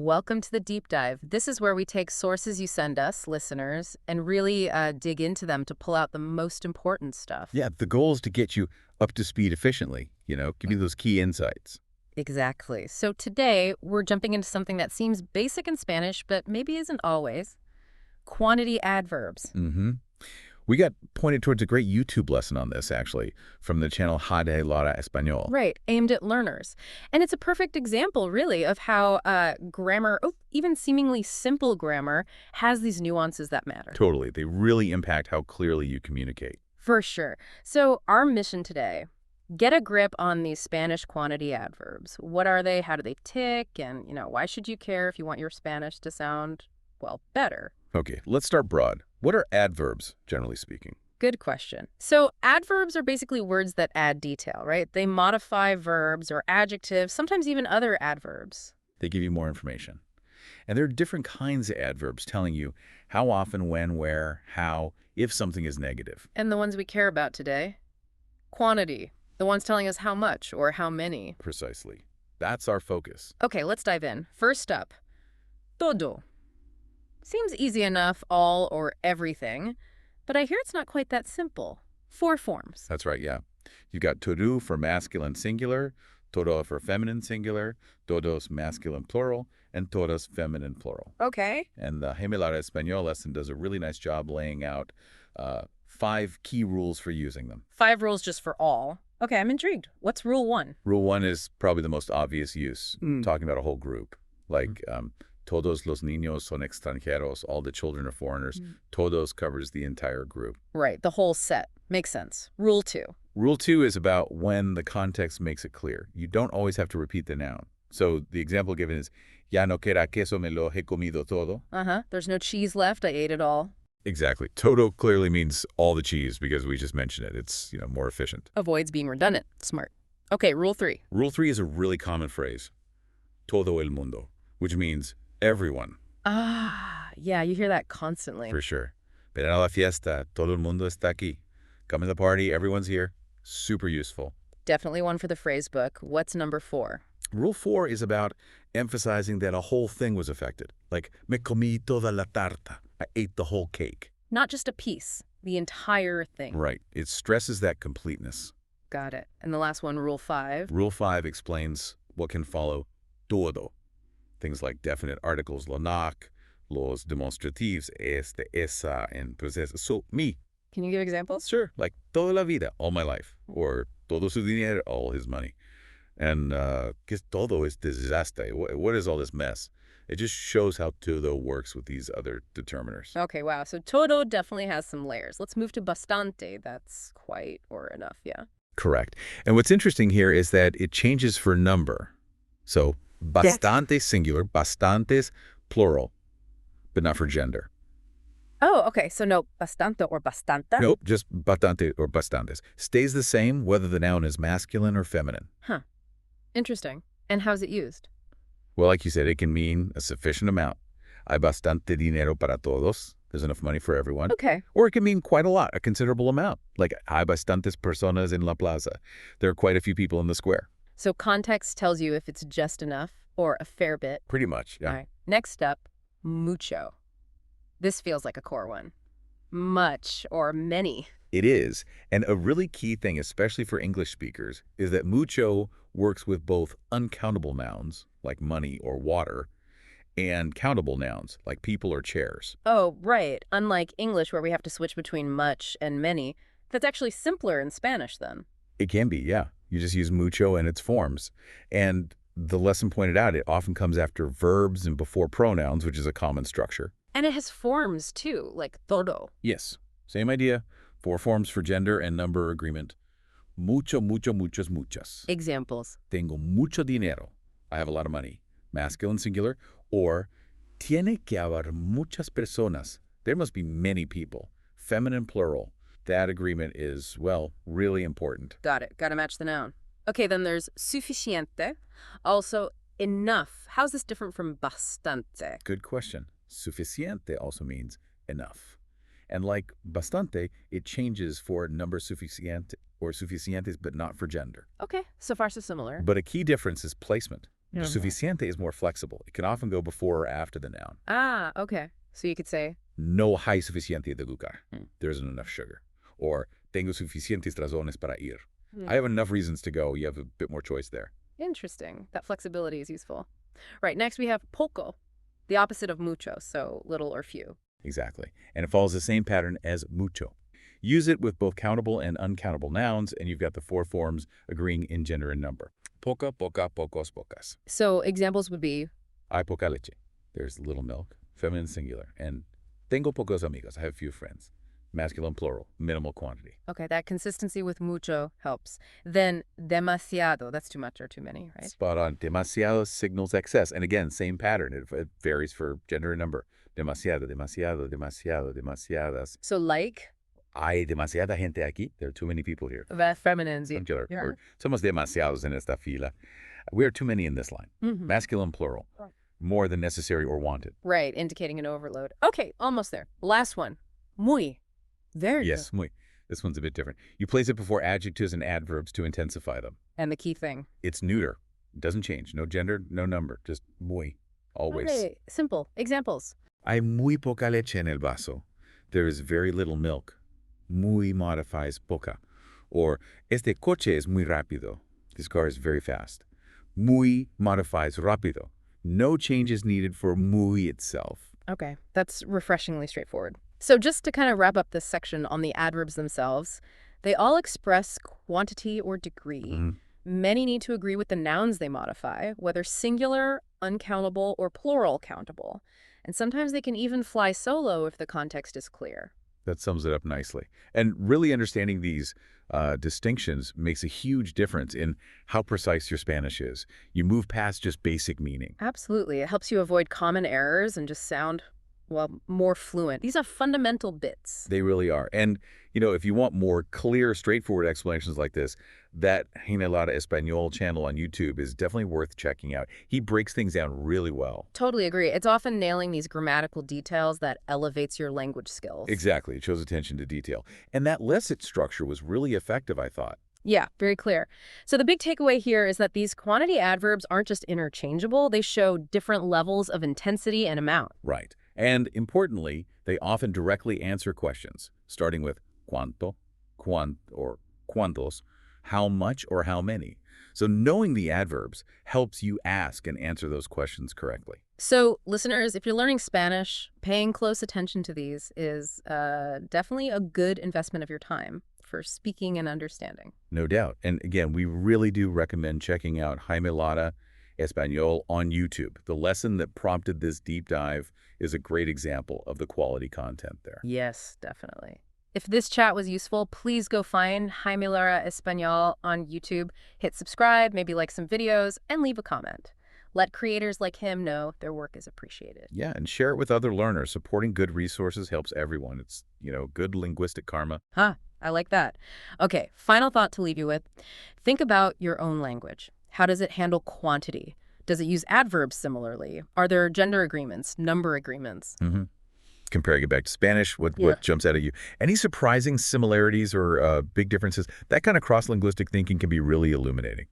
Welcome to the deep dive. This is where we take sources you send us, listeners, and really dig into them to pull out the most important stuff. Yeah, the goal is to get you up to speed efficiently, give you those key insights. Exactly. So today, we're jumping into something that seems basic in Spanish, but maybe isn't always. Quantity adverbs. Mm-hmm. We got pointed towards a great YouTube lesson on this, actually, from the channel Jaime Lara Español. Right, aimed at learners. And it's a perfect example, really, of how grammar, even seemingly simple grammar, has these nuances that matter. Totally. They really impact how clearly you communicate. For sure. So our mission today, get a grip on these Spanish quantity adverbs. What are they? How do they tick? And, why should you care if you want your Spanish to sound, well, better? Okay, let's start broad. What are adverbs, generally speaking? Good question. So adverbs are basically words that add detail, right? They modify verbs or adjectives, sometimes even other adverbs. They give you more information. And there are different kinds of adverbs telling you how often, when, where, how, if something is negative. And the ones we care about today? Quantity. The ones telling us how much or how many. Precisely. That's our focus. Okay, let's dive in. First up, todo. Seems easy enough, all or everything, but I hear it's not quite that simple. 4 forms. That's right, yeah. You've got todo for masculine singular, todo for feminine singular, todos masculine plural, and todas feminine plural. Okay. And the Jaime Lara Español lesson does a really nice job laying out 5 key rules for using them. 5 rules just for all. Okay, I'm intrigued. What's rule 1? Rule 1 is probably the most obvious use, talking about a whole group. Like, todos los niños son extranjeros, all the children are foreigners. Todos covers the entire group. Right, the whole set. Makes sense. Rule 2. Rule 2 is about when the context makes it clear. You don't always have to repeat the noun. So the example given is, ya no queda queso, me lo he comido todo. There's no cheese left. I ate it all. Exactly. Todo clearly means all the cheese because we just mentioned it. It's, more efficient. Avoids being redundant. Smart. Okay, rule 3. Rule 3 is a really common phrase, todo el mundo, which means everyone. Yeah, you hear that constantly. For sure. Ven a la fiesta, todo el mundo está aquí. Come to the party, everyone's here. Super useful. Definitely one for the phrase book. What's number 4? Rule 4 is about emphasizing that a whole thing was affected. Like, me comí toda la tarta. I ate the whole cake. Not just a piece, the entire thing. Right. It stresses that completeness. Got it. And the last one, rule 5. Rule 5 explains what can follow todo. Things like definite articles, lo nac, los demonstrativos, este, esa, and possessive. So, me. Can you give examples? Sure. Like, toda la vida, all my life. Or todo su dinero, all his money. And que todo es desastre. What is all this mess? It just shows how todo works with these other determiners. Okay, wow. So todo definitely has some layers. Let's move to bastante. That's quite or enough, yeah. Correct. And what's interesting here is that it changes for number. So bastante singular, bastantes plural, but not for gender. Oh, okay. So no bastante or bastanta? Nope, just bastante or bastantes. Stays the same whether the noun is masculine or feminine. Huh. Interesting. And how's it used? Well, like you said, it can mean a sufficient amount. Hay bastante dinero para todos. There's enough money for everyone. Okay. Or it can mean quite a lot, a considerable amount. Like, hay bastantes personas en la plaza. There are quite a few people in the square. So context tells you if it's just enough or a fair bit. Pretty much, yeah. All right. Next up, mucho. This feels like a core one. Much or many. It is. And a really key thing, especially for English speakers, is that mucho works with both uncountable nouns, like money or water, and countable nouns, like people or chairs. Oh, right. Unlike English, where we have to switch between much and many, that's actually simpler in Spanish, then. It can be, yeah. You just use mucho and its forms. And the lesson pointed out, it often comes after verbs and before pronouns, which is a common structure. And it has forms, too, like todo. Yes, same idea. 4 forms for gender and number agreement. Mucho, mucho, muchos, muchas. Examples. Tengo mucho dinero. I have a lot of money. Masculine singular. Or, tiene que haber muchas personas. There must be many people. Feminine plural. That agreement is, well, really important. Got it. Got to match the noun. Okay, then there's suficiente. Also, enough. How's this different from bastante? Good question. Suficiente also means enough. And like bastante, it changes for number suficiente or suficientes, but not for gender. Okay, so far so similar. But a key difference is placement. Suficiente is more flexible. It can often go before or after the noun. Ah, okay. So you could say, No hay suficiente de azúcar. There isn't enough sugar. Or tengo suficientes razones para ir. I have enough reasons to go. You have a bit more choice there. Interesting. That flexibility is useful. Right, next we have poco, the opposite of mucho, so little or few. Exactly. And it follows the same pattern as mucho. Use it with both countable and uncountable nouns, and you've got the four forms agreeing in gender and number. Poca, poca, pocos, pocas. So examples would be, Hay poca leche. There's little milk, feminine singular. And tengo pocos amigos. I have few friends. Masculine plural, minimal quantity. okay, that consistency with mucho helps. Then demasiado, that's too much or too many, right? Spot on. Demasiado signals excess. And again, same pattern. It varies for gender and number. Demasiado, demasiado, demasiado, demasiadas. So like, Hay demasiada gente aquí. There are too many people here. the feminines. Singular. Yeah. Or somos demasiados en esta fila. We are too many in this line. Masculine plural. More than necessary or wanted. Right, indicating an overload. Okay, almost there. Last one. Muy. There you Yes, go. muy. This one's a bit different. You place it before adjectives and adverbs to intensify them. And the key thing. It's neuter. It doesn't change. No gender, no number. Just muy. Always. Okay, simple. Examples. Hay muy poca leche en el vaso. There is very little milk. Muy modifies poca. Or, este coche es muy rápido. This car is very fast. Muy modifies rápido. No changes needed for muy itself. Okay, that's refreshingly straightforward. So just to kind of wrap up this section on the adverbs themselves, they all express quantity or degree. Many need to agree with the nouns they modify, whether singular, uncountable, or plural countable. And sometimes they can even fly solo if the context is clear. That sums it up nicely. And really understanding these distinctions makes a huge difference in how precise your Spanish is. You move past just basic meaning. Absolutely. It helps you avoid common errors and just sound, well, more fluent. These are fundamental bits. They really are. And, you know, if you want more clear, straightforward explanations like this, that Jaime Lara Español channel on YouTube is definitely worth checking out. He breaks things down really well. Totally agree. It's often nailing these grammatical details that elevates your language skills. Exactly. It shows attention to detail. And that licit structure was really effective, I thought. Yeah, very clear. So the big takeaway here is that these quantity adverbs aren't just interchangeable. They show different levels of intensity and amount. Right. And importantly, they often directly answer questions, starting with cuánto, or cuántos, how much or how many. So knowing the adverbs helps you ask and answer those questions correctly. So listeners, if you're learning Spanish, paying close attention to these is definitely a good investment of your time for speaking and understanding. No doubt. And again, we really do recommend checking out Jaime Lara Español on YouTube. The lesson that prompted this deep dive is a great example of the quality content there. Yes, definitely. If this chat was useful, please go find Jaime Lara Español on YouTube, hit subscribe, maybe like some videos, and leave a comment. Let creators like him know their work is appreciated. Yeah, and share it with other learners. Supporting good resources helps everyone. It's, you know, good linguistic karma. Huh, I like that. Okay, final thought to leave you with. Think about your own language. How does it handle quantity? Does it use adverbs similarly? Are there gender agreements, number agreements? Comparing it back to Spanish, what jumps out at you? Any surprising similarities or big differences? That kind of cross-linguistic thinking can be really illuminating.